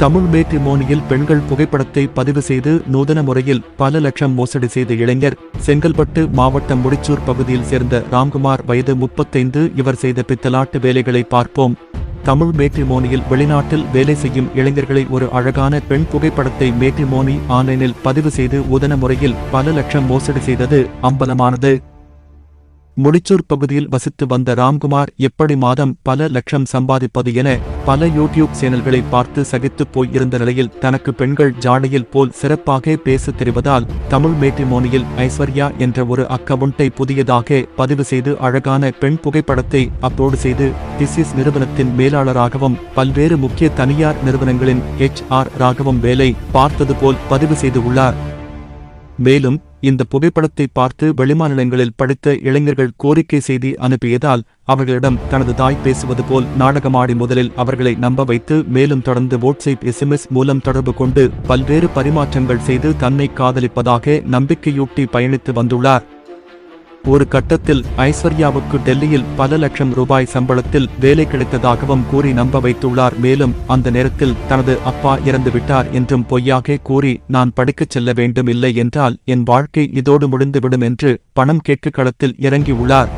தமிழ் மேட்ரிமோனியில் பெண்கள் புகைப்படத்தை பதிவு செய்து நூதன முறையில் பல லட்சம் மோசடி செய்த இளைஞர். செங்கல்பட்டு மாவட்டம் முடிச்சூர் பகுதியில் சேர்ந்த ராம்குமார், வயது 35. இவர் செய்த பித்தலாட்டு வேலைகளை பார்ப்போம். தமிழ் மேட்ரிமோனியில் வெளிநாட்டில் வேலை செய்யும் இளைஞர்களை ஒரு அழகான பெண் புகைப்படத்தை மேட்ரிமோனி ஆன்லைனில் பதிவு செய்து நூதன முறையில் பல லட்சம் மோசடி செய்தது அம்பலமானது. முடிச்சூர் பகுதியில் வசித்து வந்த ராம்குமார் எப்படி மாதம் பல லட்சம் சம்பாதிப்பது என பல யூடியூப் சேனல்களை பார்த்து சகித்து போய் இருந்த நிலையில் தனக்கு பெண்கள் ஜாடையில் போல் சிறப்பாக பேச தெரிவதால் தமிழ் மேட்ரிமோனியில் ஐஸ்வர்யா என்ற ஒரு அக்கவுண்டை புதியதாக பதிவு செய்து அழகான பெண் புகைப்படத்தை அப்லோடு செய்து டிசிஸ் நிறுவனத்தின் மேலாளராகவும் பல்வேறு முக்கிய தனியார் நிறுவனங்களின் HR ராகவும் வேலை பார்த்தது போல் பதிவு செய்து உள்ளார். மேலும் இந்த புகைப்படத்தை பார்த்து வெளிமாநிலங்களில் படித்த இளைஞர்கள் கோரிக்கை செய்தி அனுப்பியதால் அவர்களிடம் தனது தாய் பேசுவது போல் நாடகமாடி முதலில் அவர்களை நம்ப வைத்து மேலும் தொடர்ந்து வாட்ஸ்அப் SMS மூலம் தொடர்பு கொண்டு பல்வேறு பரிமாற்றங்கள் செய்து தன்னை காதலிப்பதாக நம்பிக்கையூட்டி பயணித்து வந்துள்ளார். ஒரு கட்டத்தில் ஐஸ்வர்யாவுக்கு டெல்லியில் பல லட்சம் ரூபாய் சம்பளத்தில் வேலை கிடைத்ததாகவும் கூறி நம்ப வைத்துள்ளார். மேலும் அந்த நேரத்தில் தனது அப்பா இறந்துவிட்டார் என்றும் பொய்யாக கூறி நான் படிக்கச் செல்ல வேண்டும், இல்லை என்றால் என் வாழ்க்கை இதோடு முடிந்துவிடும் என்று பணம் கேட்க களத்தில் இறங்கியுள்ளார்.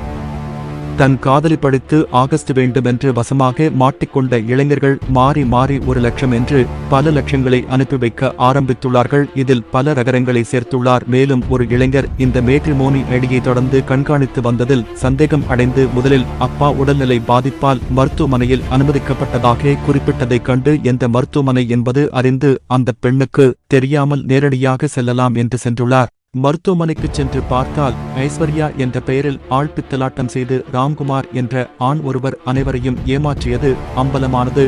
தன் காதலி படித்து ஆகஸ்ட் வேண்டும் என்று வசமாக மாட்டிக்கொண்ட இளைஞர்கள் மாறி மாறி 1 லட்சம் என்று பல லட்சங்களை அனுப்பி வைக்க ஆரம்பித்துள்ளார்கள். இதில் பல ரகரங்களை சேர்த்துள்ளார். மேலும் ஒரு இளைஞர் இந்த மேட்ரிமோனி ஐடியை தொடர்ந்து கண்காணித்து வந்ததில் சந்தேகம் அடைந்து முதலில் அப்பா உடல்நிலை பாதிப்பால் மருத்துவமனையில் அனுமதிக்கப்பட்டதாக குறிப்பிட்டதைக் கண்டு எந்த மருத்துவமனை என்பது அறிந்து அந்த பெண்ணுக்கு தெரியாமல் நேரடியாக செல்லலாம் என்று சென்றுள்ளார். மருத்துவமனைக்கு சென்று பார்த்தால் ஐஸ்வர்யா என்ற பெயரில் ஆள் பித்தலாட்டம் செய்து ராம்குமார் என்ற ஆண் ஒருவர் அனைவரையும் ஏமாற்றியது அம்பலமானது.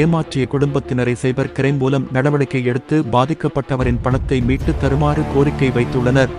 ஏமாற்றிய குடும்பத்தினரை சைபர் கிரைம் மூலம் நடவடிக்கை எடுத்து பாதிக்கப்பட்டவரின் பணத்தை மீட்டு தருமாறு கோரிக்கை வைத்துள்ளனர்.